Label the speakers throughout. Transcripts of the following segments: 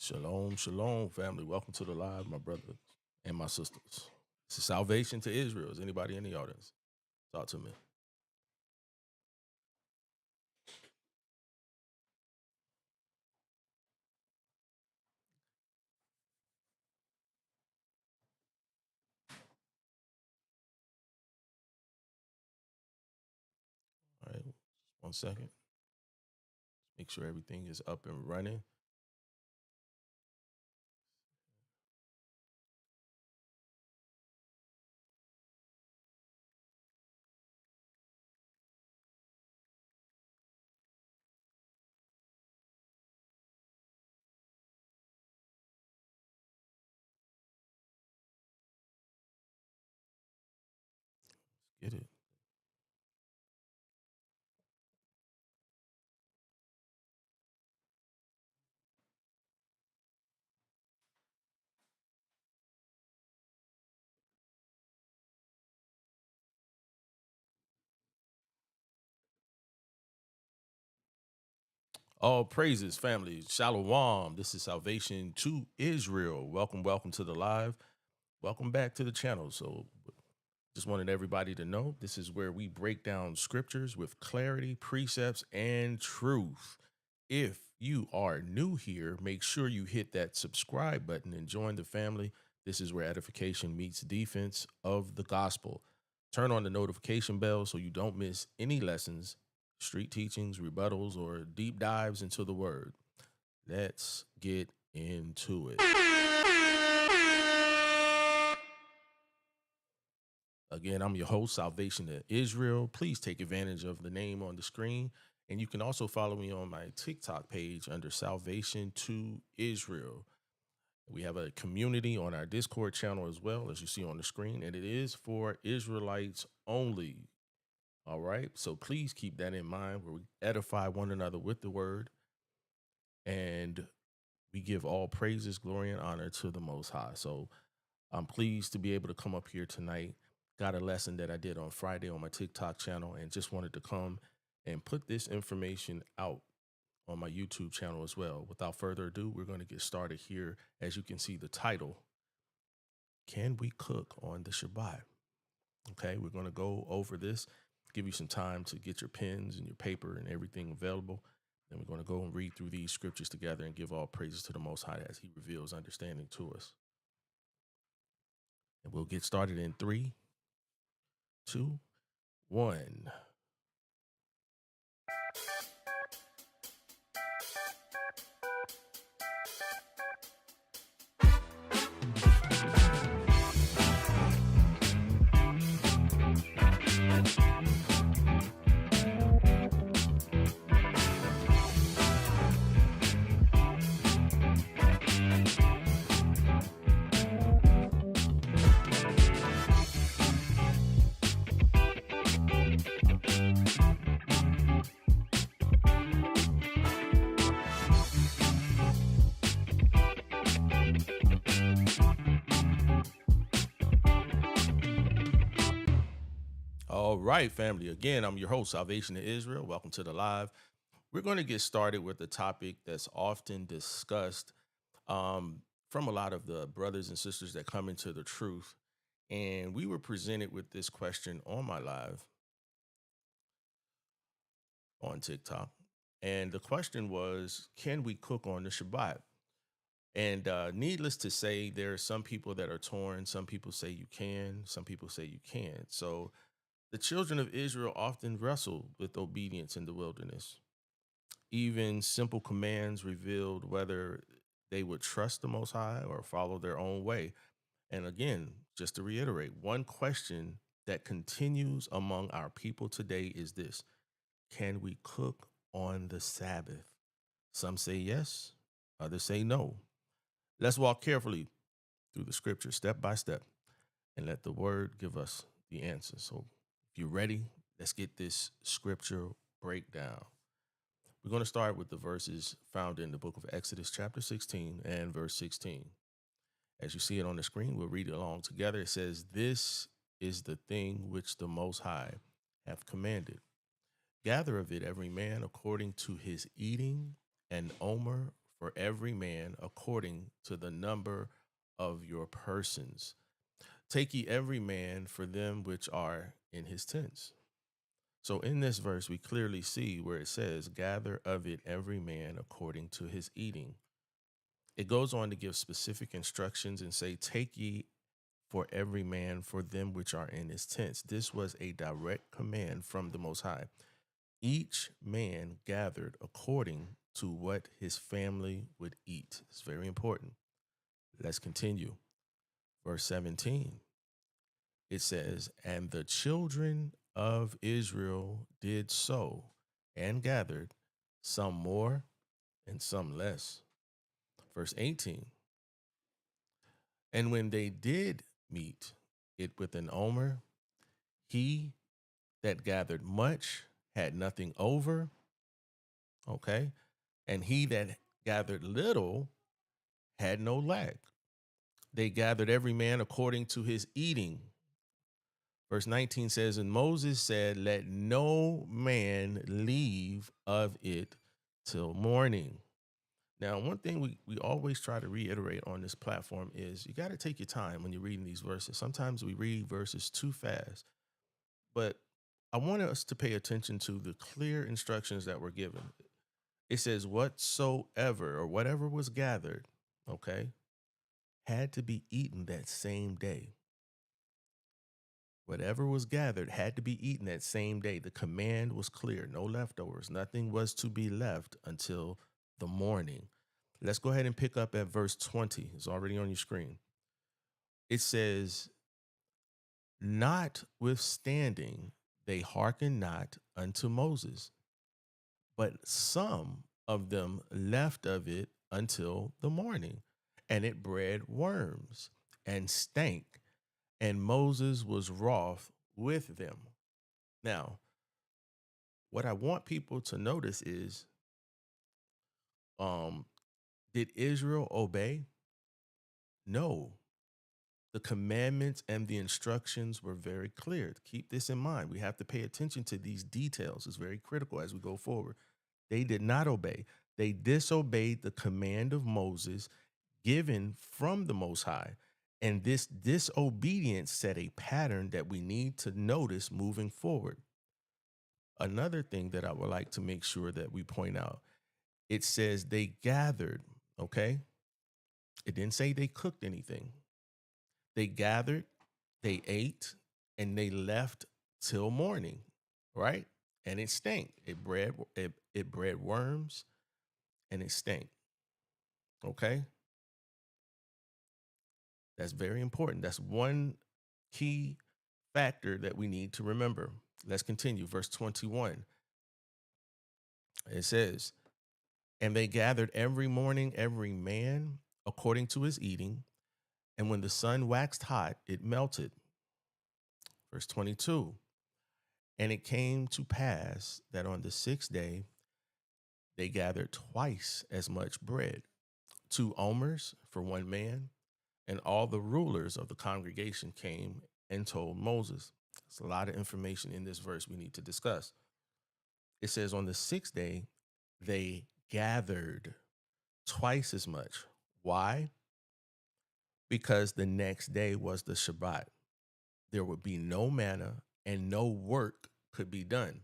Speaker 1: Shalom, shalom, family. Welcome to the live, my brothers and my sisters. This is salvation to Israel. Is anybody in the audience? Talk to me. All right, 1 second. Make sure everything is up and running. Get it. All praises, family. Shalom. This is salvation to Israel. Welcome, welcome to the live. Welcome back to the channel. So, just wanted everybody to know this is where we break down scriptures with clarity, precepts, and truth. If you are new here, make sure you hit that subscribe button and join the family. This is where edification meets defense of the gospel. Turn on the notification bell so you don't miss any lessons, street teachings, rebuttals, or deep dives into the word. Let's get into it. Again, I'm your host, Salvation to Israel. Please take advantage of the name on the screen. And you can also follow me on my TikTok page under Salvation to Israel. We have a community on our Discord channel as well, as you see on the screen, and it is for Israelites only. All right. So please keep that in mind, where we edify one another with the word, and we give all praises, glory, and honor to the Most High. So I'm pleased to be able to come up here tonight. Got a lesson that I did on Friday on my TikTok channel, and just wanted to come and put this information out on my YouTube channel as well. Without further ado, we're going to get started here. As you can see, the title, Can We Cook on the Shabbat? Okay, we're going to go over this, give you some time to get your pens and your paper and everything available. Then we're going to go and read through these scriptures together and give all praises to the Most High as he reveals understanding to us. And we'll get started in 3, 2, 1. All right, family. Again, I'm your host, Salvation to Israel. Welcome to the live. We're going to get started with a topic that's often discussed from a lot of the brothers and sisters that come into the truth. And we were presented with this question on my live on TikTok. And the question was, can we cook on the Shabbat? And needless to say, there are some people that are torn. Some people say you can, some people say you can't. So the children of Israel often wrestled with obedience in the wilderness. Even simple commands revealed whether they would trust the Most High or follow their own way. And again, just to reiterate, one question that continues among our people today is this: can we cook on the Sabbath? Some say yes, others say no. Let's walk carefully through the scripture step by step and let the word give us the answer. So if you're ready, let's get this scripture breakdown. We're going to start with the verses found in the book of Exodus chapter 16 and verse 16. As you see it on the screen, we'll read it along together. It says, "This is the thing which the Most High hath commanded. Gather of it every man according to his eating, an omer for every man according to the number of your persons. Take ye every man for them which are in his tents. So in this verse, we clearly see where it says, gather of it every man according to his eating. It goes on to give specific instructions and say, take ye for every man for them which are in his tents. This was a direct command from the Most High. Each man gathered according to what his family would eat. It's very important. Let's continue. Verse 17. It says, and the children of Israel did so and gathered, some more and some less. Verse 18. And when they did meet it with an omer, he that gathered much had nothing over. Okay. And he that gathered little had no lack. They gathered every man according to his eating. Verse 19 says, and Moses said, let no man leave of it till morning. Now, one thing we always try to reiterate on this platform is you got to take your time when you're reading these verses. Sometimes we read verses too fast, but I want us to pay attention to the clear instructions that were given. It says, whatsoever or whatever was gathered, okay, had to be eaten that same day. Whatever was gathered had to be eaten that same day. The command was clear, no leftovers. Nothing was to be left until the morning. Let's go ahead and pick up at verse 20. It's already on your screen. It says, notwithstanding, they hearkened not unto Moses, but some of them left of it until the morning, and it bred worms and stank, and Moses was wroth with them. Now, what I want people to notice is, um, did Israel obey? No. The commandments and the instructions were very clear. Keep this in mind. We have to pay attention to these details. It's very critical as we go forward. They did not obey. They disobeyed the command of Moses given from the Most High. And this disobedience set a pattern that we need to notice moving forward. Another thing that I would like to make sure that we point out, it says they gathered, okay? It didn't say they cooked anything. They gathered, they ate, and they left till morning, right? And it stank. It bred worms and it stank. Okay? That's very important. That's one key factor that we need to remember. Let's continue. Verse 21. It says, and they gathered every morning, every man according to his eating. And when the sun waxed hot, it melted. Verse 22. And it came to pass that on the sixth day, they gathered twice as much bread, 2 omers for one man. And all the rulers of the congregation came and told Moses. There's a lot of information in this verse we need to discuss. It says on the sixth day, they gathered twice as much. Why? Because the next day was the Shabbat. There would be no manna and no work could be done.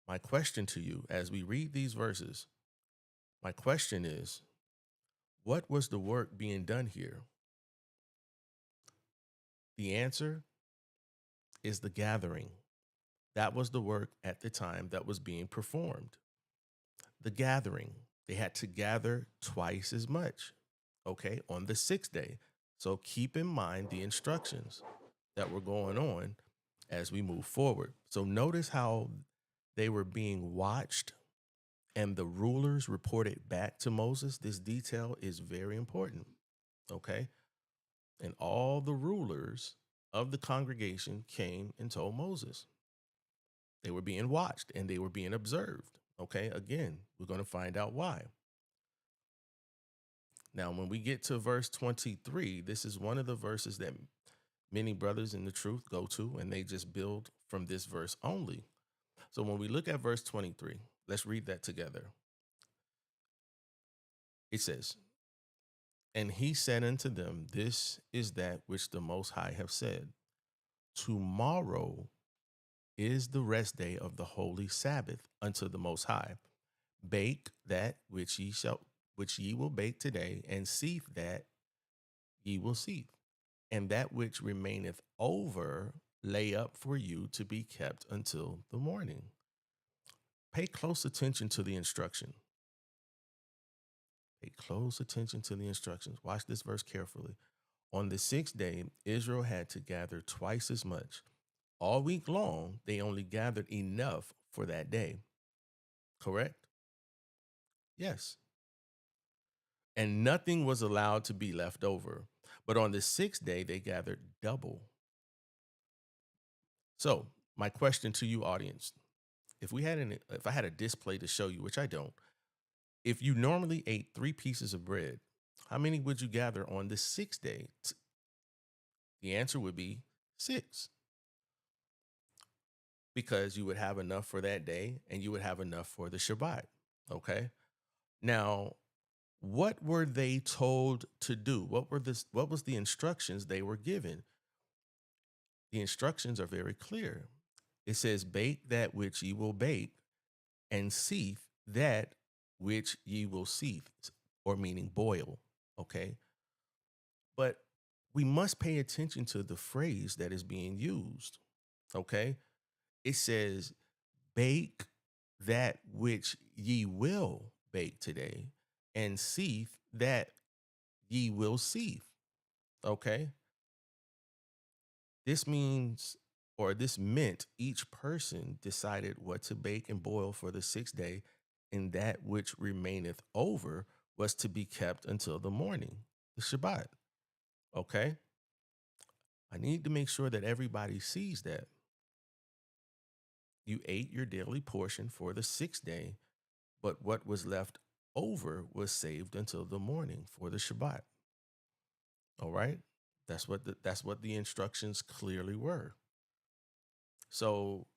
Speaker 1: My question to you as we read these verses, my question is, what was the work being done here? The answer is the gathering. That was the work at the time that was being performed. The gathering. They had to gather twice as much, okay, on the sixth day. So keep in mind the instructions that were going on as we move forward. So notice how they were being watched and the rulers reported back to Moses. This detail is very important, okay? And all the rulers of the congregation came and told Moses. They were being watched and they were being observed. Okay, again, we're going to find out why. Now, when we get to verse 23, this is one of the verses that many brothers in the truth go to, and they just build from this verse only. So when we look at verse 23, let's read that together. It says, and he said unto them, this is that which the Most High have said. Tomorrow is the rest day of the holy Sabbath unto the Most High. Bake that which ye will bake today, and seethe that ye will seethe, and that which remaineth over lay up for you to be kept until the morning. Pay close attention to the instruction. Pay close attention to the instructions. Watch this verse carefully. On the sixth day, Israel had to gather twice as much. All week long, they only gathered enough for that day. Correct? Yes. And nothing was allowed to be left over. But on the sixth day, they gathered double. So, my question to you, audience, if I had a display to show you, which I don't, if you normally ate 3 pieces of bread, how many would you gather on the sixth day? The answer would be 6, because you would have enough for that day and you would have enough for the Shabbat. Okay. Now, what were they told to do? What was the instructions they were given? The instructions are very clear. It says, bake that which ye will bake, and seethe that which ye will seethe, or meaning boil. Okay. But we must pay attention to the phrase that is being used. Okay. It says, bake that which ye will bake today, and seethe that ye will seethe. Okay. This means, or this meant, each person decided what to bake and boil for the sixth day, and that which remaineth over was to be kept until the morning, the Shabbat. Okay. I need to make sure that everybody sees that. You ate your daily portion for the sixth day, but what was left over was saved until the morning for the Shabbat. All right. That's what the instructions clearly were. So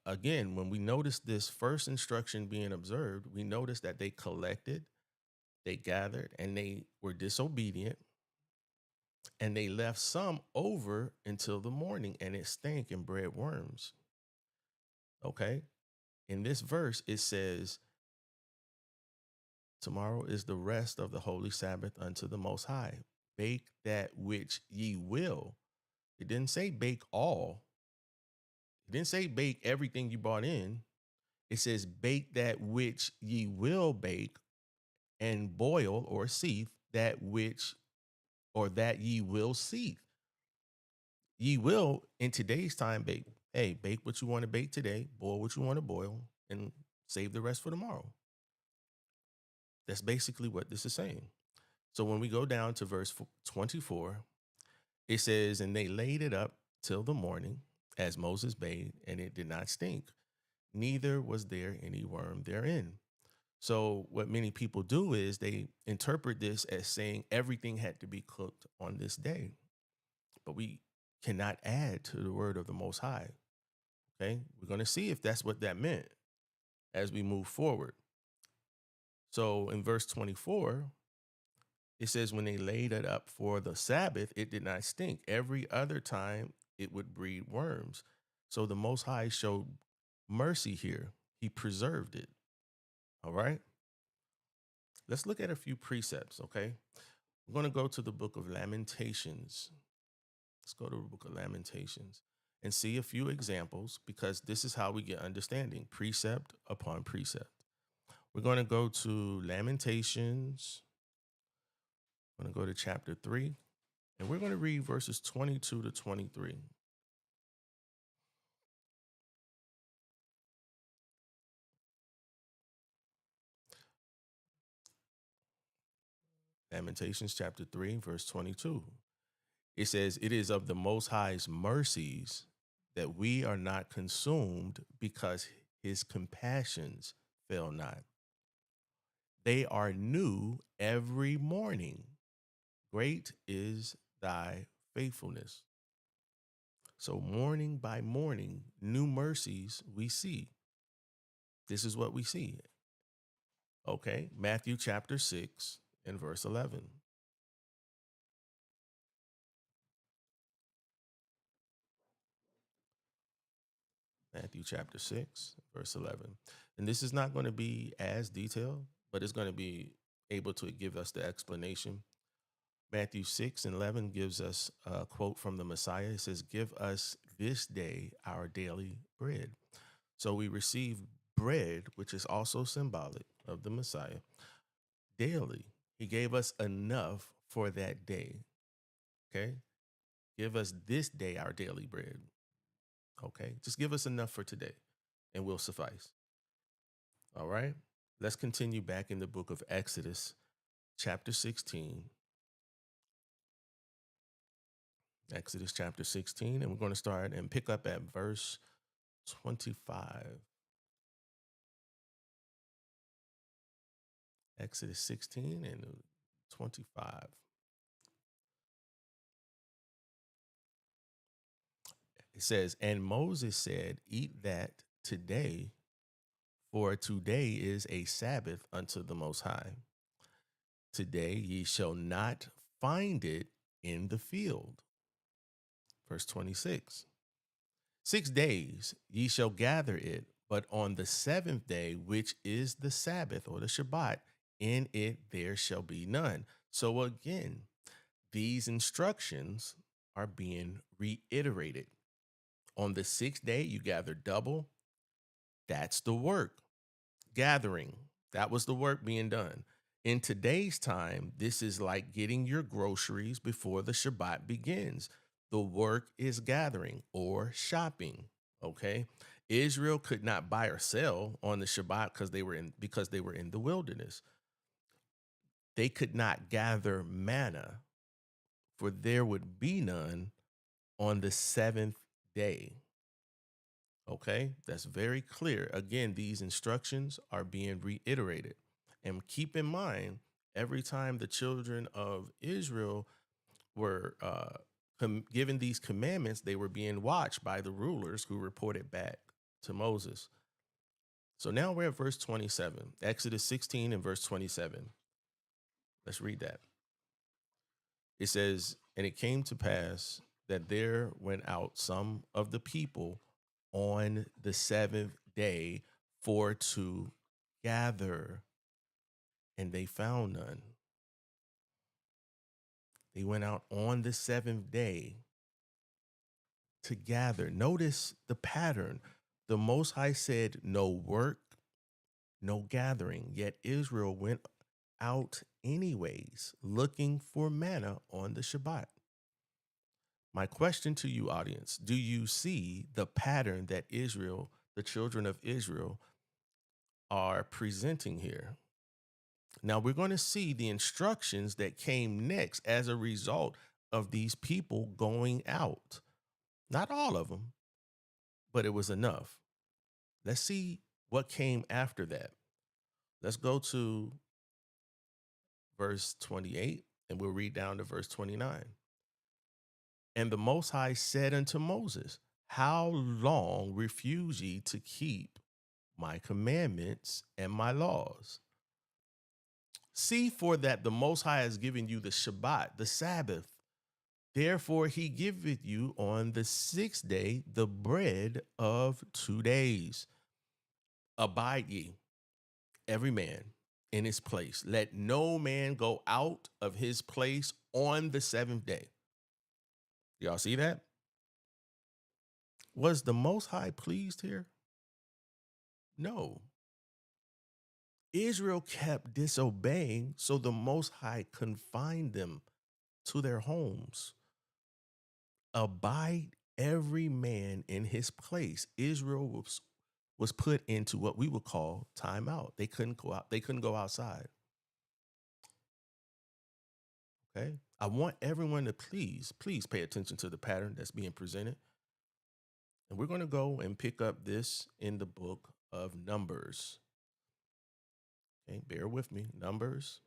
Speaker 1: again, when we notice this first instruction being observed, we notice that they collected, they gathered, and they were disobedient, and they left some over until the morning, and it stank and bred worms. Okay. In this verse, it says, tomorrow is the rest of the holy Sabbath unto the Most High. Bake that which ye will. It didn't say bake all. It didn't say bake everything you brought in. It says bake that which ye will bake, and boil or seethe that which, or that ye will seethe. Ye will in today's time bake. Hey, bake what you want to bake today, boil what you want to boil, and save the rest for tomorrow. That's basically what this is saying. So when we go down to verse 24, it says, and they laid it up till the morning, as Moses bade, and it did not stink, neither was there any worm therein. So what many people do is they interpret this as saying everything had to be cooked on this day. But we cannot add to the word of the Most High. Okay. We're going to see if that's what that meant as we move forward. So in verse 24, it says, when they laid it up for the Sabbath, it did not stink. Every other time it would breed worms. So the Most High showed mercy here. He preserved it. All right. Let's look at a few precepts. Okay. We're going to go to the book of Lamentations. Let's go to the book of Lamentations and see a few examples, because this is how we get understanding, precept upon precept. We're going to go to Lamentations. I'm going to go to chapter 3, and we're going to read verses 22 to 23. Lamentations chapter 3, verse 22. It says, it is of the Most High's mercies that we are not consumed, because his compassions fail not. They are new every morning. Great is thy faithfulness. So morning by morning, new mercies we see. This is what we see. Okay, Matthew chapter 6 and verse 11. Matthew chapter 6, verse 11. And this is not going to be as detailed, but it's going to be able to give us the explanation. Matthew 6 and 11 gives us a quote from the Messiah. It says, "Give us this day our daily bread." So we receive bread, which is also symbolic of the Messiah, daily. He gave us enough for that day. Okay. Give us this day our daily bread. Okay. Just give us enough for today and we'll suffice. All right. Let's continue back in the book of Exodus, chapter 16. Exodus chapter 16. And we're going to start and pick up at verse 25. Exodus 16 and 25. It says, "And Moses said, Eat that today, for today is a Sabbath unto the Most High. Today ye shall not find it in the field." Verse 26. 6 days ye shall gather it, but on the seventh day, which is the Sabbath or the Shabbat, in it there shall be none. So again, these instructions are being reiterated. On the sixth day, you gather double. That's the work. Gathering. That was the work being done. In today's time, this is like getting your groceries before the Shabbat begins. The work is gathering or shopping. Okay. Israel could not buy or sell on the Shabbat because they were in the wilderness. They could not gather manna, for there would be none on the seventh day. Okay, that's very clear. Again, these instructions are being reiterated. And keep in mind, every time the children of Israel were given these commandments, they were being watched by the rulers who reported back to Moses. So now we're at verse 27, Exodus 16 and verse 27. Let's read that. It says, "And it came to pass that there went out some of the people on the seventh day for to gather, and they found none." They went out on the seventh day to gather. Notice the pattern. The Most High said, no work, no gathering. Yet Israel went out anyways, looking for manna on the Shabbat. My question to you, audience, do you see the pattern that Israel, the children of Israel, are presenting here? Now we're going to see the instructions that came next as a result of these people going out. Not all of them, but it was enough. Let's see what came after that. Let's go to verse 28 and we'll read down to verse 29. "And the Most High said unto Moses, How long refuse ye to keep my commandments and my laws? See for that the Most High has given you the Shabbat, the Sabbath. Therefore he giveth you on the sixth day the bread of 2 days. Abide ye, every man in his place. Let no man go out of his place on the seventh day." Y'all see that? Was the Most High pleased here? No. Israel kept disobeying, so the Most High confined them to their homes. Abide every man in his place. Israel was put into what we would call timeout. They couldn't go out. They couldn't go outside. Okay. I want everyone to please pay attention to the pattern that's being presented. And we're going to go and pick up this in the book of Numbers. Okay. Bear with me. Numbers.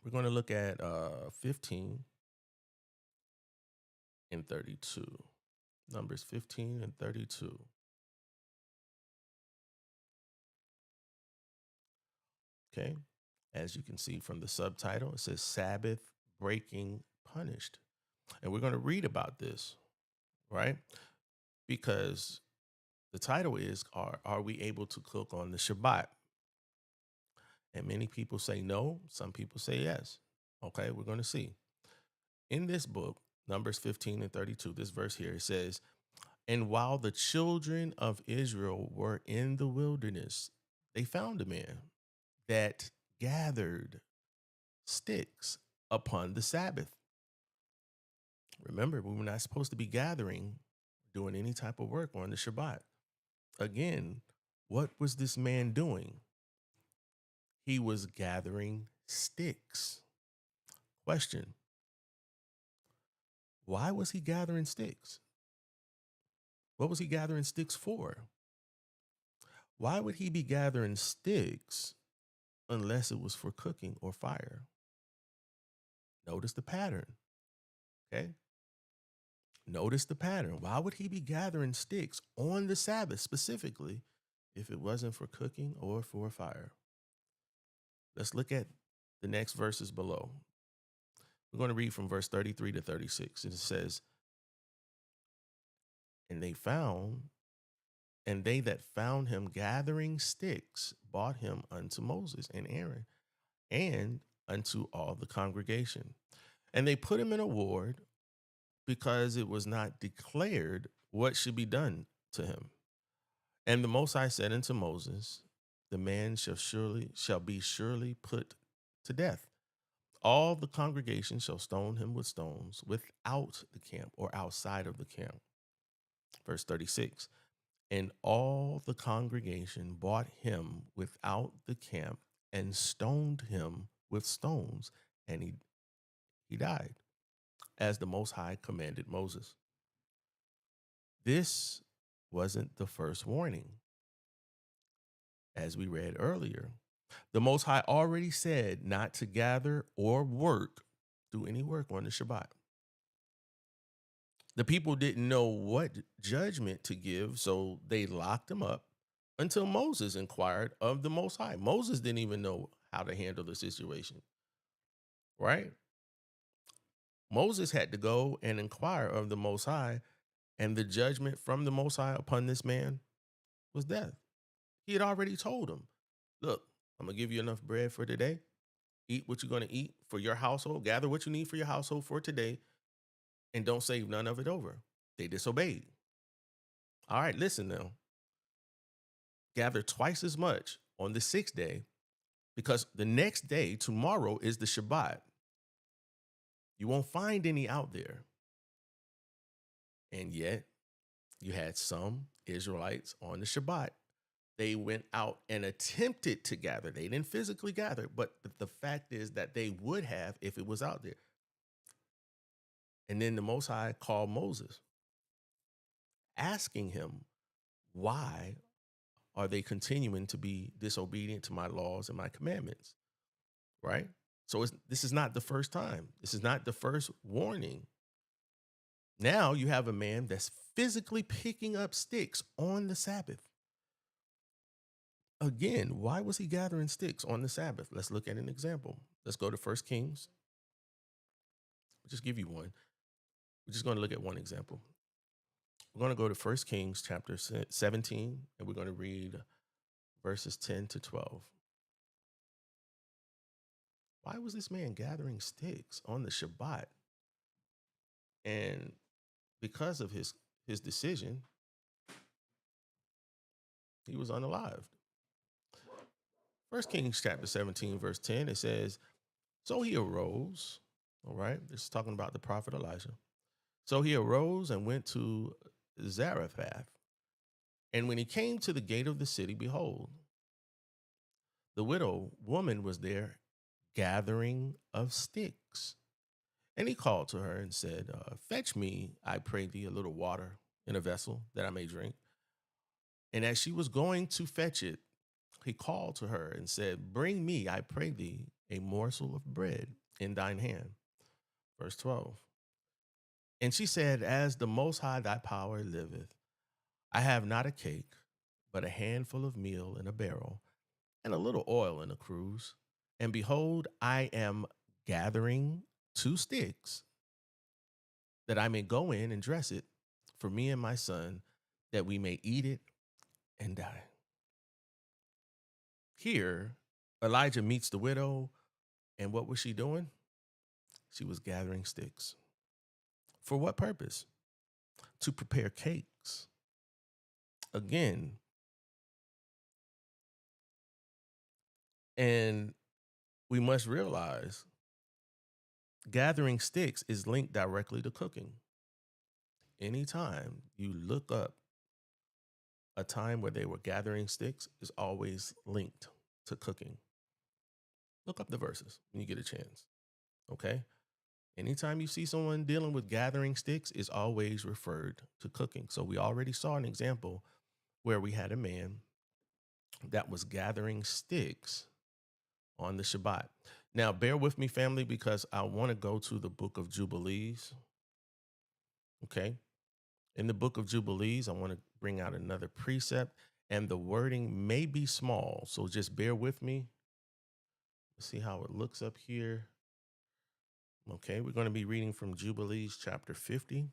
Speaker 1: We're going to look at 15 and 32. Numbers 15 and 32. Okay. As you can see from the subtitle, it says Sabbath breaking punished. And we're going to read about this, right? Because the title is Are we able to cook on the Shabbat? And many people say no, some people say yes. Okay, we're going to see. In this book, Numbers 15 and 32, this verse here, it says, And while the children of Israel were in the wilderness, they found a man that gathered sticks upon the Sabbath. Remember, we were not supposed to be gathering, doing any type of work on the Shabbat. Again, what was this man doing? He was gathering sticks. Question: why was he gathering sticks? What was he gathering sticks for? Why would he be gathering sticks unless it was for cooking or fire? Notice the pattern. Okay. Notice the pattern. Why would he be gathering sticks on the Sabbath specifically if it wasn't for cooking or for fire? Let's look at the next verses below. We're going to read from verse 33 to 36. It says, And they that found him gathering sticks brought him unto Moses and Aaron and unto all the congregation. And they put him in a ward because it was not declared what should be done to him. And the Most High said unto Moses, The man shall be surely put to death. All the congregation shall stone him with stones without the camp or outside of the camp. Verse 36. And all the congregation brought him without the camp and stoned him with stones, and he died, as the Most High commanded Moses. This wasn't the first warning. As we read earlier, the Most High already said not to gather or do any work on the Shabbat. The people didn't know what judgment to give, so they locked him up until Moses inquired of the Most High. Moses didn't even know how to handle the situation, right? Moses had to go and inquire of the Most High, and the judgment from the Most High upon this man was death. He had already told him, Look, I'm going to give you enough bread for today. Eat what you're going to eat for your household. Gather what you need for your household for today, and don't save none of it over. They disobeyed. All right, listen now. Gather twice as much on the sixth day, because the next day, tomorrow, is the Shabbat. You won't find any out there. And yet, you had some Israelites on the Shabbat. They went out and attempted to gather. They didn't physically gather, but the fact is that they would have if it was out there. And then the Most High called Moses, asking him, why are they continuing to be disobedient to my laws and my commandments? Right? So this is not the first time. This is not the first warning. Now you have a man that's physically picking up sticks on the Sabbath. Again, why was he gathering sticks on the Sabbath? Let's look at an example. Let's go to 1 Kings. I'll just give you one. We're just going to look at one example. We're going to go to 1 Kings chapter 17, and we're going to read verses 10 to 12. Why was this man gathering sticks on the Shabbat? And because of his decision, he was unalived. 1 Kings chapter 17, verse 10, it says, So he arose. All right. This is talking about the prophet Elijah. So he arose and went to Zarephath. And when he came to the gate of the city, behold, the widow woman was there gathering of sticks. And he called to her and said, Fetch me, I pray thee, a little water in a vessel that I may drink. And as she was going to fetch it, he called to her and said, Bring me, I pray thee, a morsel of bread in thine hand. Verse 12. And she said, As the Most High thy power liveth, I have not a cake, but a handful of meal in a barrel, and a little oil in the cruse. And behold, I am gathering 2 sticks that I may go in and dress it for me and my son, that we may eat it and die. Here, Elijah meets the widow, and what was she doing? She was gathering sticks. For what purpose? To prepare cakes. Again, and we must realize gathering sticks is linked directly to cooking. Anytime you look up a time where they were gathering sticks, is always linked to cooking. Look up the verses when you get a chance. Okay. Anytime you see someone dealing with gathering sticks, is always referred to cooking. So we already saw an example where we had a man that was gathering sticks on the Shabbat. Now, bear with me, family, because I want to go to the book of Jubilees. Okay. In the book of Jubilees, I want to bring out another precept, and the wording may be small. So just bear with me. Let's see how it looks up here. Okay. We're going to be reading from Jubilees chapter 50. I'm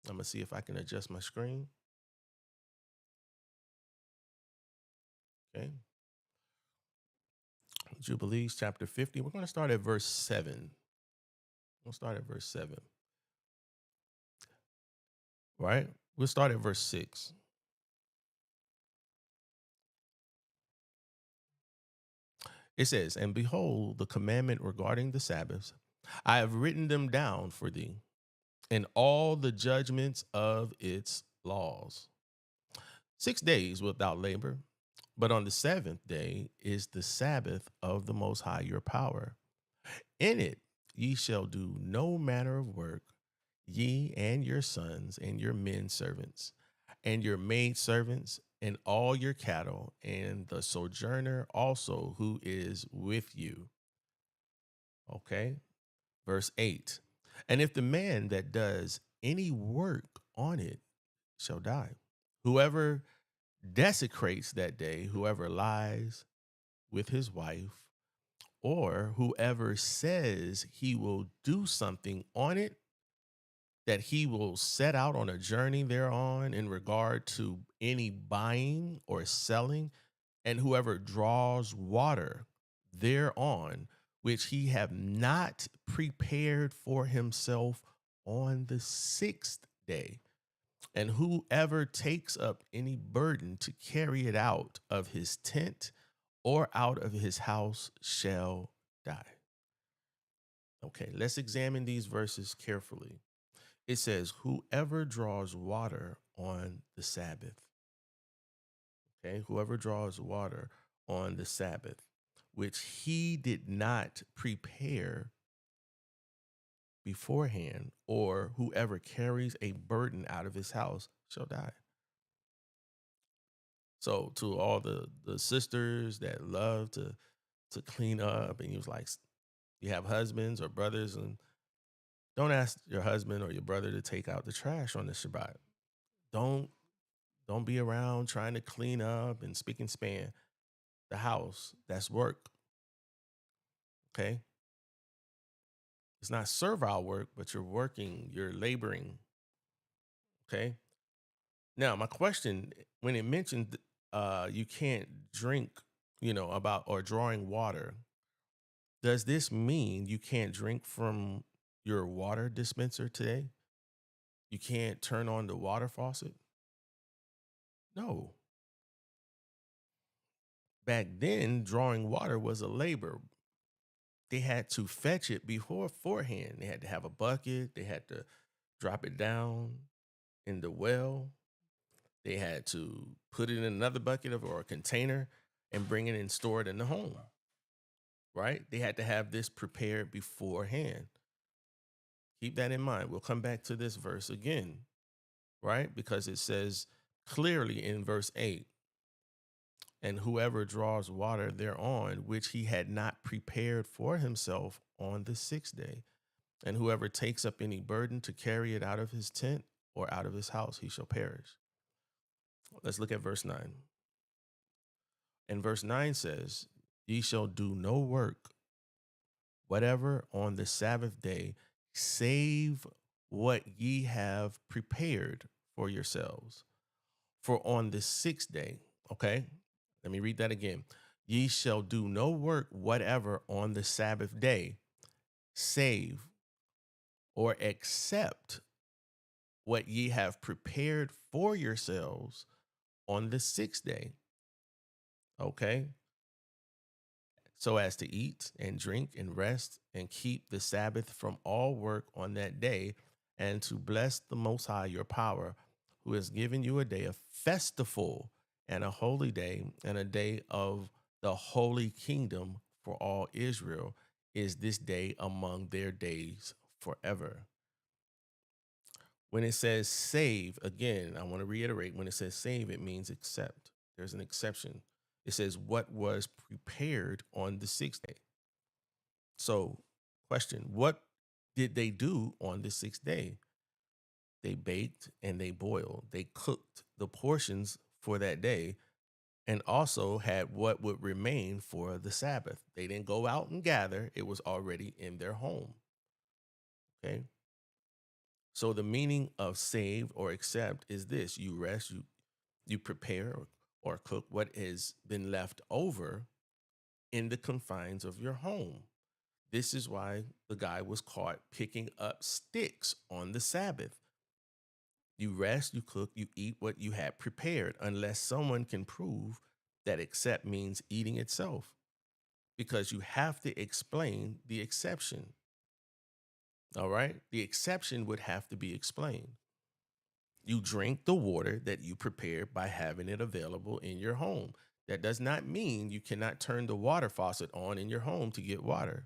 Speaker 1: going to see if I can adjust my screen. Okay. Jubilees chapter 50. We're going to start at verse 7. We'll start at verse 7. Right? We'll start at verse 6. It says, and behold, the commandment regarding the Sabbaths, I have written them down for thee, and all the judgments of its laws. 6 days wilt thou labor, but on the seventh day is the Sabbath of the Most High your power. In it ye shall do no manner of work, ye and your sons and your men servants, and your maid servants, and all your cattle, and the sojourner also who is with you. Okay. Verse 8. And if the man that does any work on it shall die, whoever desecrates that day, whoever lies with his wife, or whoever says he will do something on it, that he will set out on a journey thereon in regard to any buying or selling, and whoever draws water thereon, which he have not prepared for himself on the 6th day, and whoever takes up any burden to carry it out of his tent or out of his house shall die. Okay, let's examine these verses carefully. It says, whoever draws water on the Sabbath. Okay, whoever draws water on the Sabbath, which he did not prepare beforehand, or whoever carries a burden out of his house shall die. So to all the sisters that love to clean up, and you was like, you have husbands or brothers, and don't ask your husband or your brother to take out the trash on the Shabbat. Don't be around trying to clean up and spick and span the house. That's work. Okay. It's not servile work, but you're working, you're laboring. Okay. Now, my question, when it mentioned you can't drink, about or drawing water, does this mean you can't drink from your water dispenser today? You can't turn on the water faucet? No. Back then, drawing water was a labor. They had to fetch it beforehand. They had to have a bucket. They had to drop it down in the well. They had to put it in another bucket or a container and bring it and store it in the home. Right? They had to have this prepared beforehand. Keep that in mind. We'll come back to this verse again, right? Because it says clearly in verse 8, and whoever draws water thereon, which he had not prepared for himself on the 6th day, and whoever takes up any burden to carry it out of his tent or out of his house, he shall perish. Let's look at verse 9. And verse 9 says, Ye shall do no work, whatever on the Sabbath day, save what ye have prepared for yourselves. For on the sixth day, okay, let me read that again. Ye shall do no work whatever on the Sabbath day, save or except what ye have prepared for yourselves on the sixth day. Okay. So as to eat and drink and rest and keep the Sabbath from all work on that day, and to bless the Most High your power, who has given you a day of festival and a holy day and a day of the holy kingdom for all Israel, is this day among their days forever. When it says save, again, I want to reiterate, when it says save, it means accept. There's an exception. It says what was prepared on the sixth day. So, question, what did they do on the sixth day? They baked and they boiled. They cooked the portions for that day and also had what would remain for the Sabbath. They didn't go out and gather, it was already in their home. Okay. So the meaning of save or accept is this: you rest, you prepare or cook what has been left over in the confines of your home. This is why the guy was caught picking up sticks on the Sabbath. You rest, you cook, you eat what you had prepared, unless someone can prove that accept means eating itself, because you have to explain the exception. All right. The exception would have to be explained. You drink the water that you prepared by having it available in your home. That does not mean you cannot turn the water faucet on in your home to get water.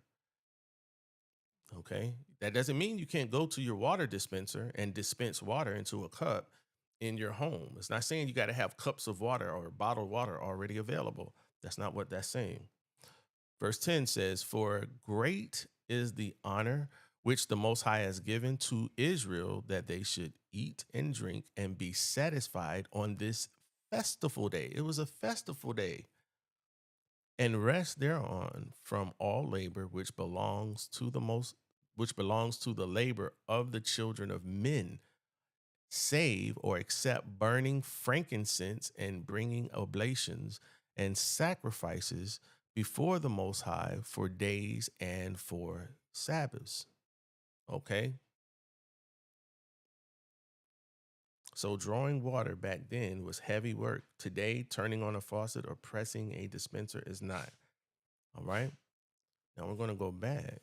Speaker 1: Okay. That doesn't mean you can't go to your water dispenser and dispense water into a cup in your home. It's not saying you got to have cups of water or bottled water already available. That's not what that's saying. Verse 10 says, "For great is the honor which the Most High has given to Israel, that they should eat and drink and be satisfied on this festival day." It was a festival day. "And rest thereon from all labor which belongs to the labor of the children of men, save or except burning frankincense and bringing oblations and sacrifices before the Most High for days and for Sabbaths." Okay. So drawing water back then was heavy work. Today, turning on a faucet or pressing a dispenser is not. All right. Now we're going to go back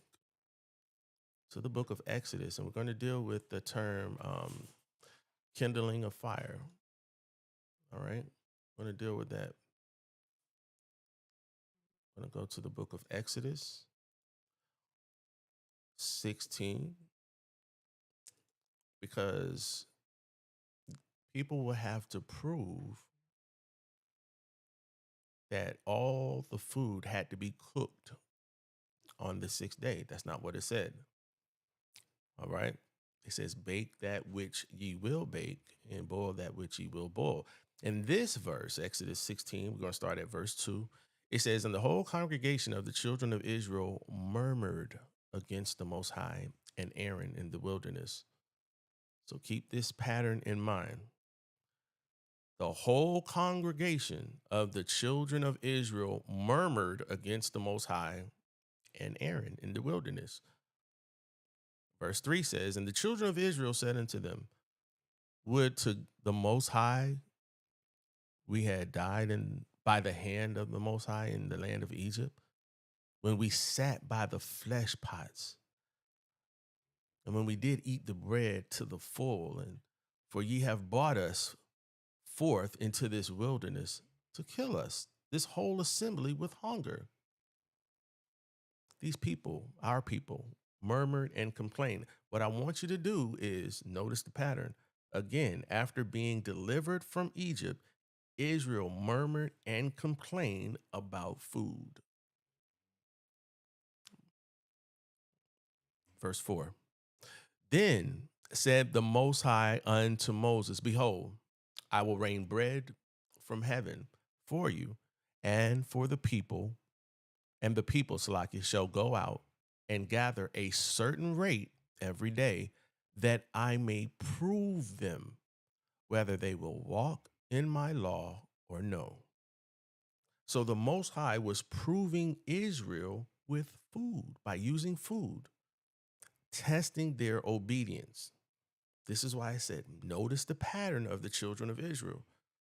Speaker 1: to the book of Exodus, and we're going to deal with the term kindling a fire. All right. We're going to deal with that. I'm going to go to the book of Exodus 16, because people will have to prove that all the food had to be cooked on the sixth day. That's not what it said. All right. It says, "Bake that which ye will bake and boil that which ye will boil." In this verse, Exodus 16, we're going to start at verse 2. It says, "And the whole congregation of the children of Israel murmured against the Most High and Aaron in the wilderness." So keep this pattern in mind. The whole congregation of the children of Israel murmured against the Most High and Aaron in the wilderness. Verse 3 says, "And the children of Israel said unto them, Would to the Most High we had died by the hand of the Most High in the land of Egypt, when we sat by the flesh pots, and when we did eat the bread to the full, and for ye have brought us forth into this wilderness to kill us, this whole assembly, with hunger." These people, our people, murmured and complained. What I want you to do is notice the pattern. Again, after being delivered from Egypt, Israel murmured and complained about food. Verse 4. "Then said the Most High unto Moses, Behold, I will rain bread from heaven for you and for the people, And the people, Salaki, shall go out and gather a certain rate every day, that I may prove them whether they will walk in my law or no. So the Most High was proving Israel with food, by using food, testing their obedience. This is why I said, notice the pattern of the children of Israel.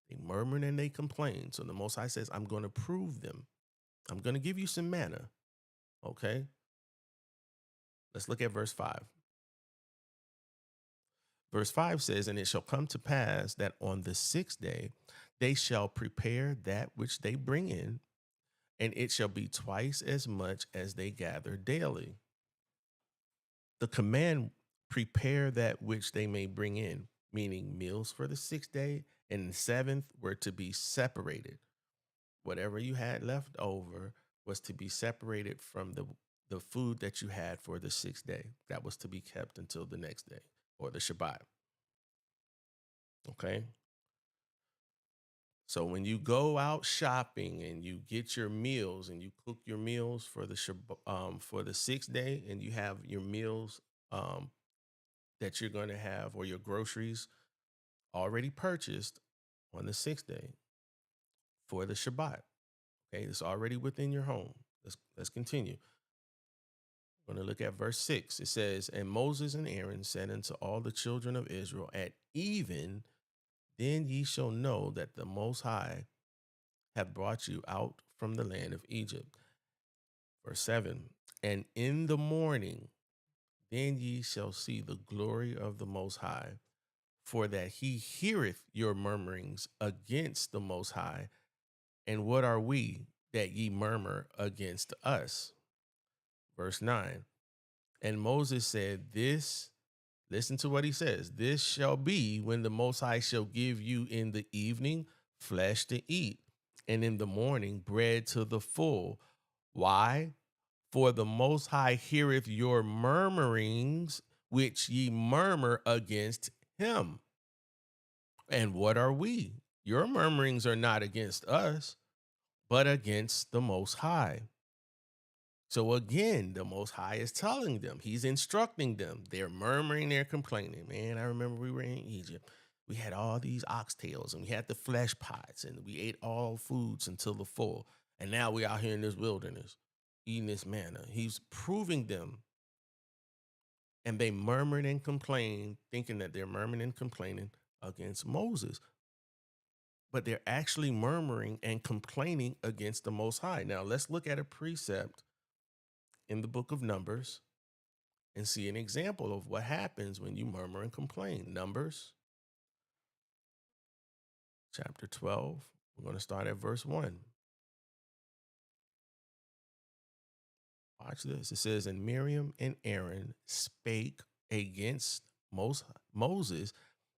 Speaker 1: They murmured and they complained. So the Most High says, I'm going to prove them. I'm going to give you some manna. Okay. Let's look at verse 5. Verse 5 says, and it shall come to pass that on the sixth day they shall prepare that which they bring in, and it shall be twice as much as they gather daily. The command, prepare that which they may bring in, meaning meals for the sixth day, and the seventh were to be separated. Whatever you had left over was to be separated from the food that you had for the sixth day. That was to be kept until the next day, or the Shabbat. Okay. So when you go out shopping and you get your meals and you cook your meals for for the sixth day, and you have your meals um, that you're going to have, or your groceries already purchased on the sixth day for the Shabbat. Okay, it's already within your home. Let's continue. We're going to look at verse 6. It says, and Moses and Aaron said unto all the children of Israel, at even then ye shall know that the Most High hath brought you out from the land of Egypt. Verse 7, and in the morning then ye shall see the glory of the Most High, for that he heareth your murmurings against the Most High. And what are we that ye murmur against us? Verse 9, and Moses said, this, listen to what he says, this shall be when the Most High shall give you in the evening flesh to eat, and in the morning bread to the full. Why? For the Most High heareth your murmurings, which ye murmur against him. And what are we? Your murmurings are not against us, but against the Most High. So again, the Most High is telling them, he's instructing them. They're murmuring, they're complaining. Man, I remember we were in Egypt. We had all these oxtails and we had the flesh pots and we ate all foods until the full. And now we're out here in this wilderness eating this manna. He's proving them. And they murmured and complained, thinking that they're murmuring and complaining against Moses. But they're actually murmuring and complaining against the Most High. Now, let's look at a precept in the book of Numbers and see an example of what happens when you murmur and complain. Numbers chapter 12. We're going to start at verse 1. Watch this. It says, and Miriam and Aaron spake against Moses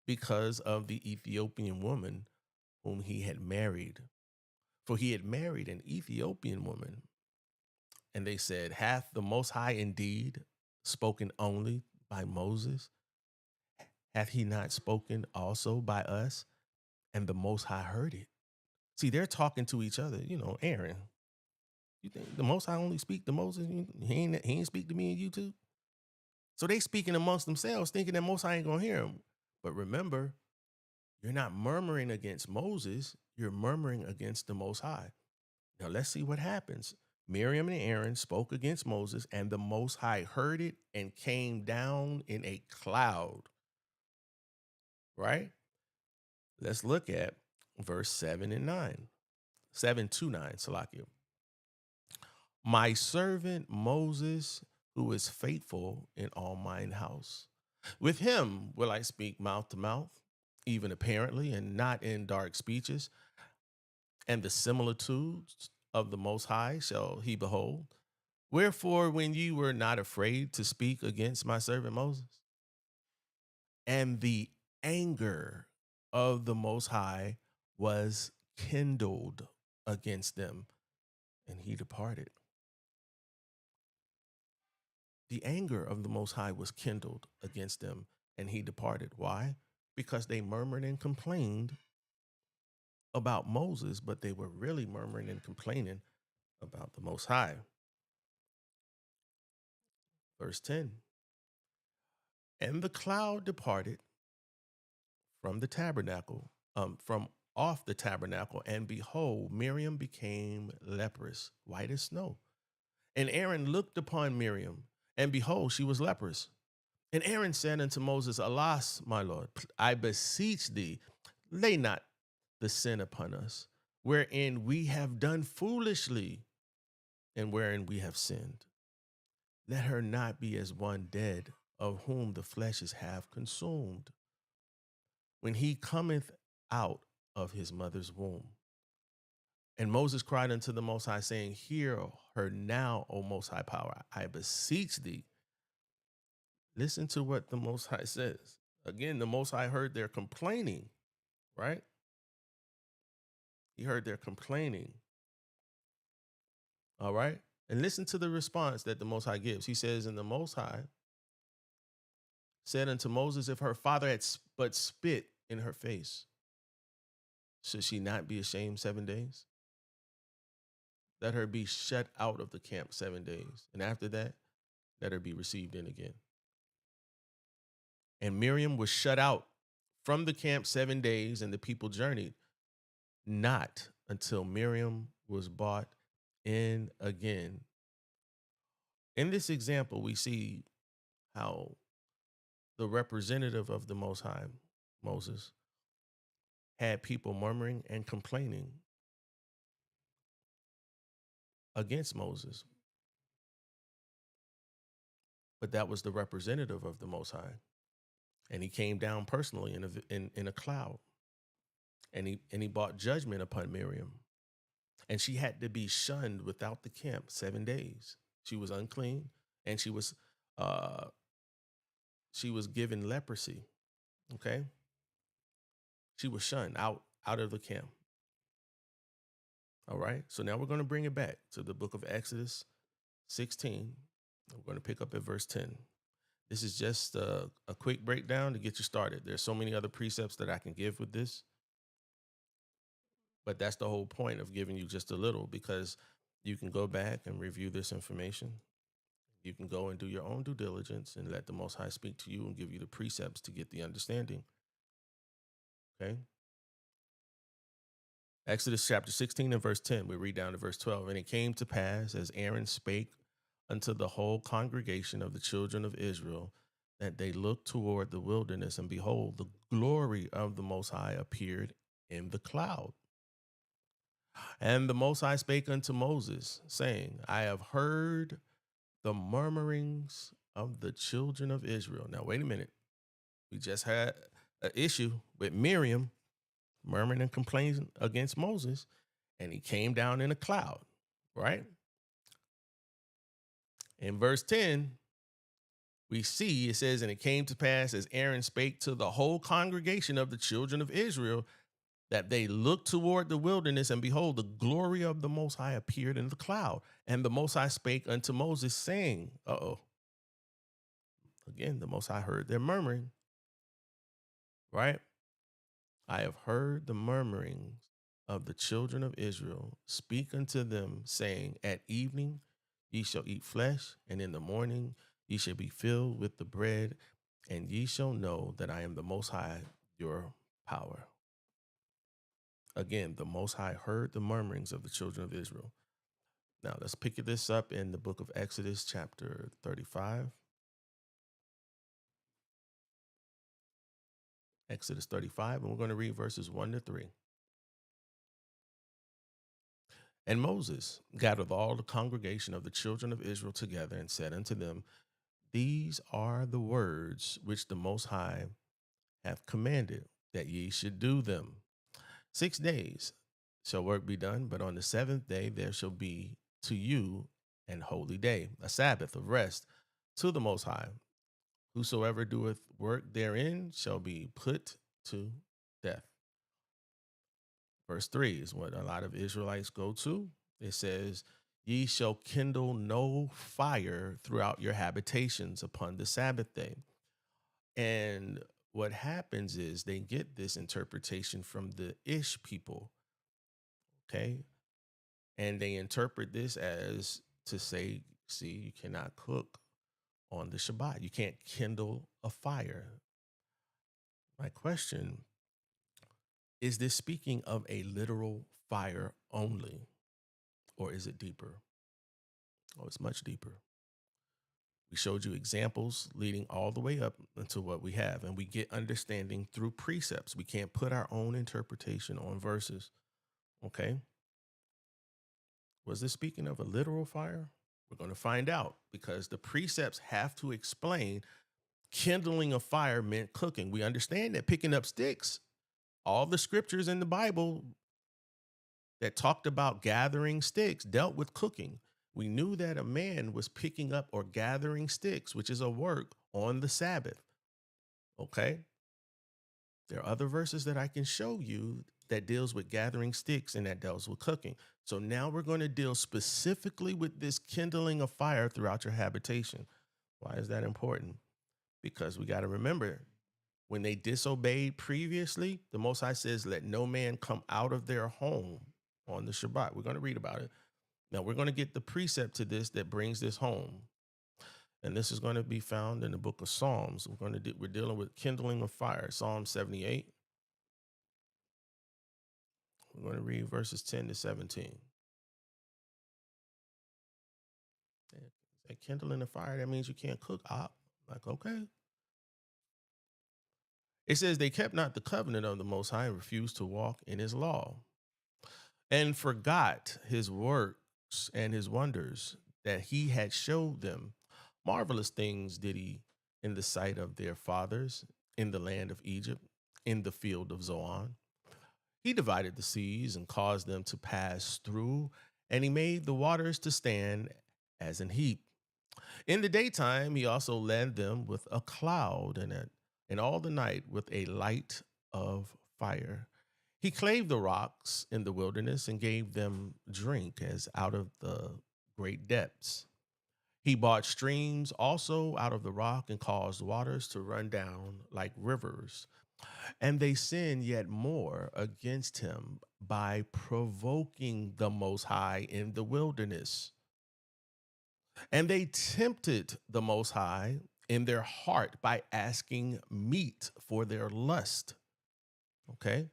Speaker 1: because of the Ethiopian woman whom he had married. For he had married an Ethiopian woman. And they said, hath the Most High indeed spoken only by Moses? Hath he not spoken also by us? And the Most High heard it. See, they're talking to each other. Aaron, you think the Most High only speak to Moses? He ain't speak to me and you too? So they speaking amongst themselves, thinking that Most High ain't going to hear them. But remember, you're not murmuring against Moses. You're murmuring against the Most High. Now let's see what happens. Miriam and Aaron spoke against Moses, and the Most High heard it and came down in a cloud. Right? Let's look at verse 7 and 9. 7 to 9, Salakia. My servant Moses, who is faithful in all mine house. With him will I speak mouth to mouth, even apparently, and not in dark speeches. And the similitudes of the Most High shall he behold. Wherefore, when ye were not afraid to speak against my servant Moses, and the anger of the Most High was kindled against them, and he departed. The anger of the Most High was kindled against them, and he departed. Why? Because they murmured and complained about Moses, but they were really murmuring and complaining about the Most High. Verse 10. And the cloud departed from the tabernacle, from off the tabernacle, and behold, Miriam became leprous, white as snow. And Aaron looked upon Miriam, and behold, she was leprous. And Aaron said unto Moses, Alas, my Lord, I beseech thee, lay not the sin upon us, wherein we have done foolishly, and wherein we have sinned. Let her not be as one dead, of whom the flesh is half consumed, when he cometh out of his mother's womb. And Moses cried unto the Most High, saying, Hear her now, O Most High Power, I beseech thee. Listen to what the Most High says. Again, the Most High heard their complaining, right? He heard their complaining. All right. And listen to the response that the Most High gives. He says, And the Most High said unto Moses, If her father had but spit in her face, should she not be ashamed 7 days? Let her be shut out of the camp 7 days. And after that, let her be received in again. And Miriam was shut out from the camp 7 days, and the people journeyed not until Miriam was brought in again. In this example, we see how the representative of the Most High, Moses, had people murmuring and complaining against Moses. But that was the representative of the Most High. And he came down personally in a cloud. And he brought judgment upon Miriam. And she had to be shunned without the camp 7 days. She was unclean, and uh, she was given leprosy. Okay, she was shunned out of the camp. All right. So now we're going to bring it back to the book of Exodus 16. We're going to pick up at verse 10. This is just a quick breakdown to get you started. There's so many other precepts that I can give with this, but that's the whole point of giving you just a little, because you can go back and review this information. You can go and do your own due diligence and let the Most High speak to you and give you the precepts to get the understanding. Okay. Exodus chapter 16 and verse 10, we read down to verse 12. And it came to pass, as Aaron spake unto the whole congregation of the children of Israel, that they looked toward the wilderness, and behold, the glory of the Most High appeared in the cloud. And the Most High spake unto Moses, saying, I have heard the murmurings of the children of Israel. Now, wait a minute. We just had an issue with Miriam murmuring and complaining against Moses, and he came down in a cloud, right? In verse 10, we see it says, And it came to pass, as Aaron spake to the whole congregation of the children of Israel, that they looked toward the wilderness, and behold, the glory of the Most High appeared in the cloud. And the Most High spake unto Moses, saying, again, the Most High heard their murmuring, right? I have heard the murmurings of the children of Israel. Speak unto them, saying, At evening ye shall eat flesh, and in the morning ye shall be filled with the bread, and ye shall know that I am the Most High, your power. Again, the Most High heard the murmurings of the children of Israel. Now let's pick this up in the book of Exodus, chapter 35. Exodus 35, and we're going to read verses 1 to 3. And Moses gathered all the congregation of the children of Israel together, and said unto them, These are the words which the Most High hath commanded, that ye should do them. 6 days shall work be done, but on the seventh day there shall be to you an holy day, a Sabbath of rest to the Most High. Whosoever doeth work therein shall be put to death. Verse 3 is what a lot of Israelites go to. It says, Ye shall kindle no fire throughout your habitations upon the Sabbath day. And what happens is they get this interpretation from the Ish people. Okay. And they interpret this as to say, see, you cannot cook on the Shabbat. You can't kindle a fire. My question is, this speaking of a literal fire only, or is it deeper? Oh, it's much deeper. We showed you examples leading all the way up into what we have, and we get understanding through precepts. We can't put our own interpretation on verses. Okay. Was this speaking of a literal fire? We're going to find out, because the precepts have to explain kindling a fire meant cooking. We understand that picking up sticks, all the scriptures in the Bible that talked about gathering sticks dealt with cooking. We knew that a man was picking up or gathering sticks, which is a work, on the Sabbath. Okay. There are other verses that I can show you that deals with gathering sticks and that deals with cooking. So now we're going to deal specifically with this kindling a fire throughout your habitation. Why is that important? Because we got to remember, when they disobeyed previously, the Most High says, let no man come out of their home on the Shabbat. We're going to read about it. Now we're going to get the precept to this that brings this home. And this is going to be found in the book of Psalms. We're dealing with kindling of fire. Psalm 78. We're going to read verses 10 to 17. That kindling a fire, that means you can't cook. Like, okay. It says they kept not the covenant of the Most High and refused to walk in his law, and forgot his works and his wonders that he had showed them. Marvelous things did he in the sight of their fathers, in the land of Egypt, in the field of Zoan. He divided the seas and caused them to pass through, and he made the waters to stand as an heap. In the daytime, he also led them with a cloud, and all the night with a light of fire. He clave the rocks in the wilderness and gave them drink as out of the great depths. He brought streams also out of the rock and caused waters to run down like rivers. And they sinned yet more against him by provoking the Most High in the wilderness. And they tempted the Most High in their heart by asking meat for their lust. Okay.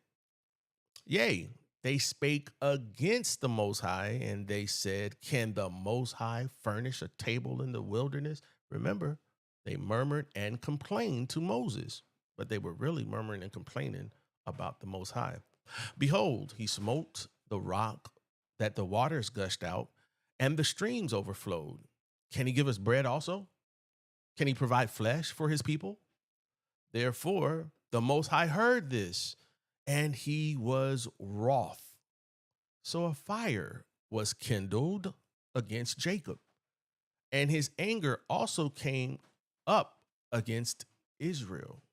Speaker 1: Yea, they spake against the Most High, and they said, can the Most High furnish a table in the wilderness? Remember, they murmured and complained to Moses, but they were really murmuring and complaining about the Most High. Behold, he smote the rock that the waters gushed out, and the streams overflowed. Can he give us bread also? Can he provide flesh for his people? Therefore, the Most High heard this, and he was wroth. So a fire was kindled against Jacob, and his anger also came up against Israel.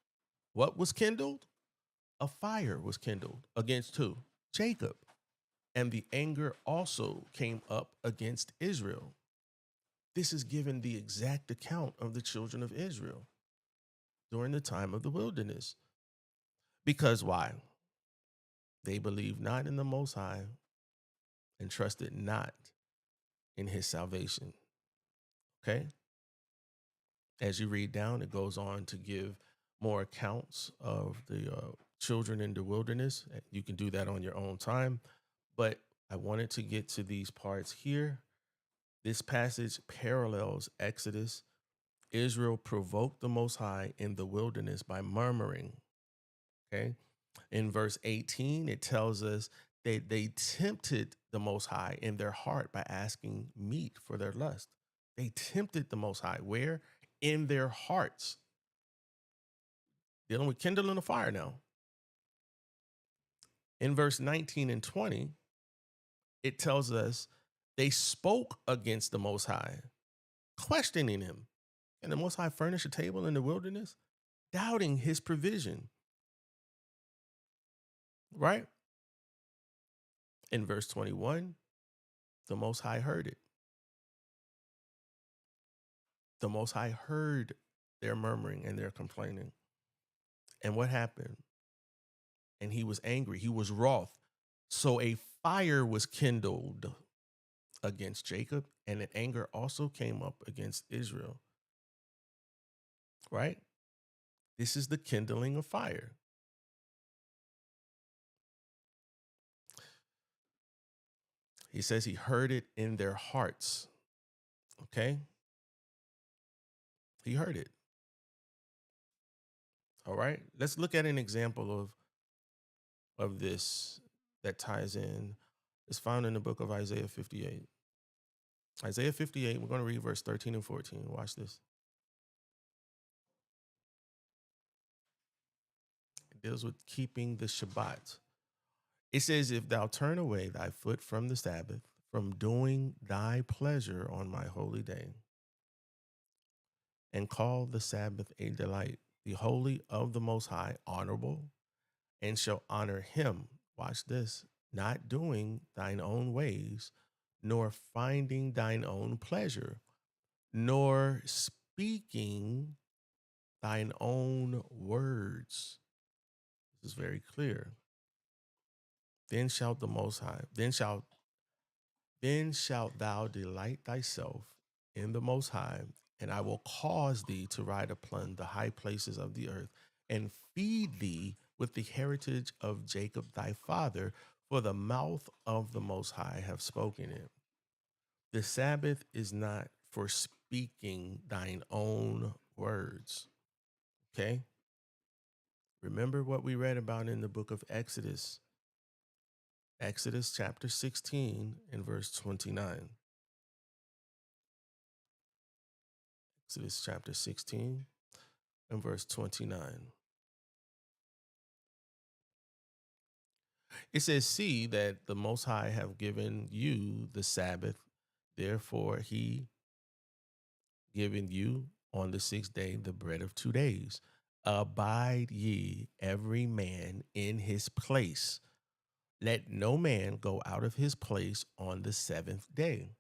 Speaker 1: What was kindled? A fire was kindled against who? Jacob. And the anger also came up against Israel. This is given the exact account of the children of Israel during the time of the wilderness. Because why? They believed not in the Most High and trusted not in his salvation. Okay? As you read down, it goes on to give more accounts of the children in the wilderness. You can do that on your own time. But I wanted to get to these parts here. This passage parallels Exodus. Israel provoked the Most High in the wilderness by murmuring. Okay. In verse 18, it tells us that they tempted the Most High in their heart by asking meat for their lust. They tempted the Most High. Where? In their hearts. Dealing with kindling a fire now. In verse 19 and 20, it tells us they spoke against the Most High, questioning him. Can the Most High furnish a table in the wilderness? Doubting his provision. Right? In verse 21, the Most High heard it. The Most High heard their murmuring and their complaining. And what happened? And he was angry. He was wroth. So a fire was kindled against Jacob, and an anger also came up against Israel. Right? This is the kindling of fire. He says he heard it in their hearts. Okay? He heard it. All right? Let's look at an example of this that ties in. It's found in the book of Isaiah 58. Isaiah 58, we're going to read verse 13 and 14. Watch this. It deals with keeping the Shabbat. It says, if thou turn away thy foot from the Sabbath, from doing thy pleasure on my holy day, and call the Sabbath a delight, the holy of the Most High honorable, and shall honor him. Watch this, not doing thine own ways, nor finding thine own pleasure, nor speaking thine own words. This is very clear. Then shalt the Most High, then shalt thou delight thyself in the Most High, and I will cause thee to ride upon the high places of the earth, and feed thee with the heritage of Jacob thy father, for the mouth of the Most High have spoken it. The Sabbath is not for speaking thine own words. Okay? Remember what we read about in the book of Exodus. Exodus chapter 16 and verse 29. Exodus chapter 16 and verse 29. It says, see that the Most High have given you the Sabbath. Therefore, he given you on the sixth day the bread of 2 days. Abide ye every man in his place. Let no man go out of his place on the seventh day.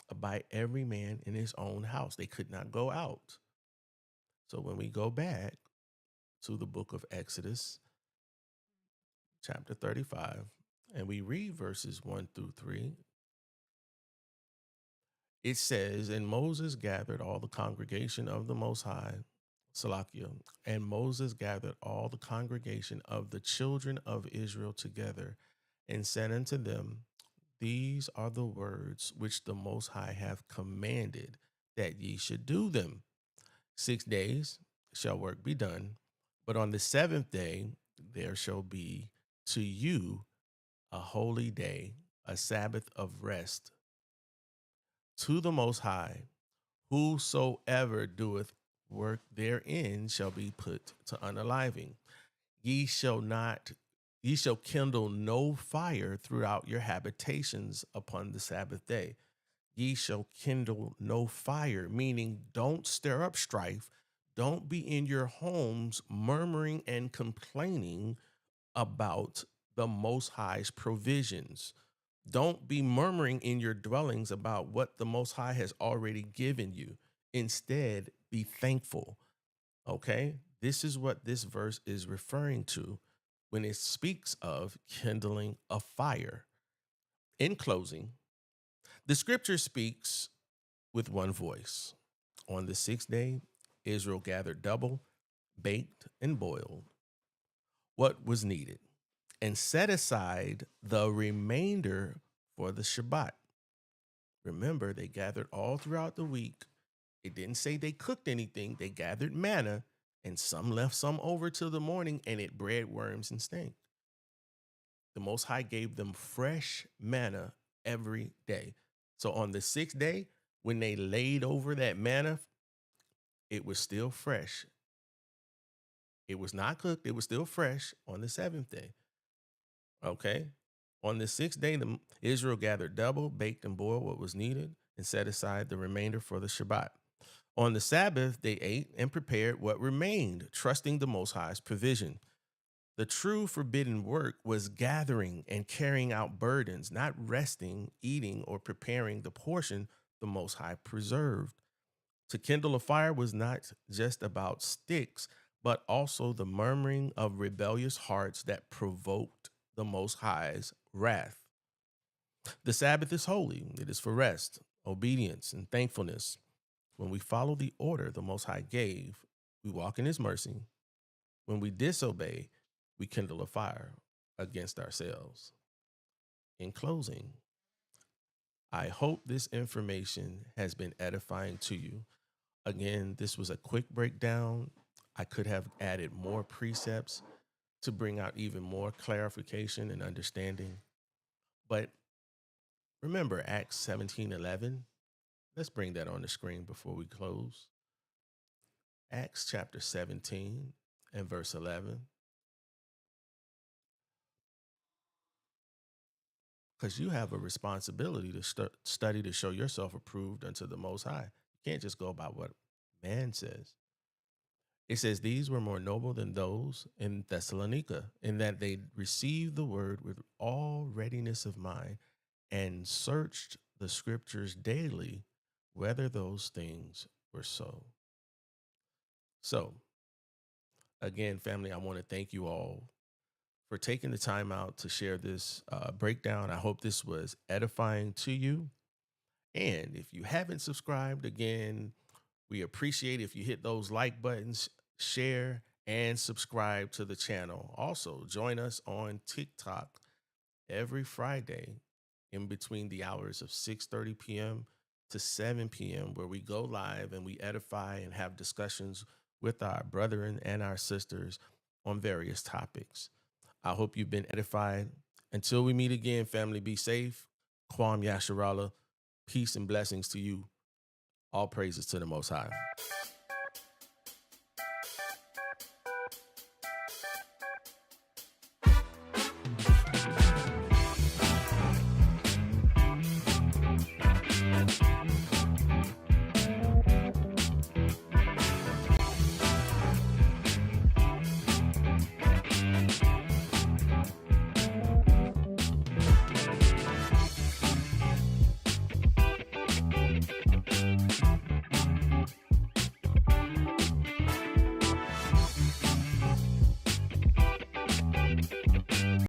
Speaker 1: Abide every man in his own house. They could not go out. So when we go back to the book of Exodus, chapter 35, and we read verses 1 through 3, it says, and Moses gathered all the congregation of the Most High, Salakia, and Moses gathered all the congregation of the children of Israel together and said unto them, these are the words which the Most High hath commanded that ye should do them. 6 days shall work be done, but on the seventh day there shall be to you a holy day, a Sabbath of rest to the Most High. Whosoever doeth work therein shall be put to unaliving. Ye shall kindle no fire throughout your habitations upon the Sabbath day. Ye shall kindle no fire, meaning don't stir up strife. Don't be in your homes murmuring and complaining about the Most High's provisions. Don't be murmuring in your dwellings about what the Most High has already given you. Instead, be thankful. Okay? This is what this verse is referring to when it speaks of kindling a fire. In closing, the scripture speaks with one voice. On the sixth day, Israel gathered double, baked, and boiled what was needed, and set aside the remainder for the Shabbat. Remember, they gathered all throughout the week. It didn't say they cooked anything. They gathered manna, and some left some over till the morning, and it bred worms and stank. The Most High gave them fresh manna every day. So on the sixth day, when they laid over that manna, it was still fresh. It was not cooked. It was still fresh on the seventh day. Okay. On the sixth day, Israel gathered double, baked and boiled what was needed, and set aside the remainder for the Shabbat. On the Sabbath, they ate and prepared what remained, trusting the Most High's provision. The true forbidden work was gathering and carrying out burdens, not resting, eating, or preparing the portion the Most High preserved. To kindle a fire was not just about sticks, but also the murmuring of rebellious hearts that provoked the Most High's wrath. The Sabbath is holy, it is for rest, obedience, and thankfulness. When we follow the order the Most High gave, we walk in His mercy. When we disobey, we kindle a fire against ourselves. In closing, I hope this information has been edifying to you. Again, this was a quick breakdown. I could have added more precepts to bring out even more clarification and understanding. But remember Acts 17:11. Let's bring that on the screen before we close. Acts chapter 17 and verse 11. Because you have a responsibility to study to show yourself approved unto the Most High. You can't just go by what man says. It says, these were more noble than those in Thessalonica, in that they received the word with all readiness of mind and searched the scriptures daily whether those things were so. So, again, family, I want to thank you all for taking the time out to share this breakdown. I hope this was edifying to you. And if you haven't subscribed, again, we appreciate if you hit those like buttons, share, and subscribe to the channel. Also, join us on TikTok every Friday in between the hours of 6:30 p.m. to 7 p.m., where we go live and we edify and have discussions with our brethren and our sisters on various topics. I hope you've been edified. Until we meet again, family, be safe. Kwam Yasharala, peace and blessings to you. All praises to the Most High.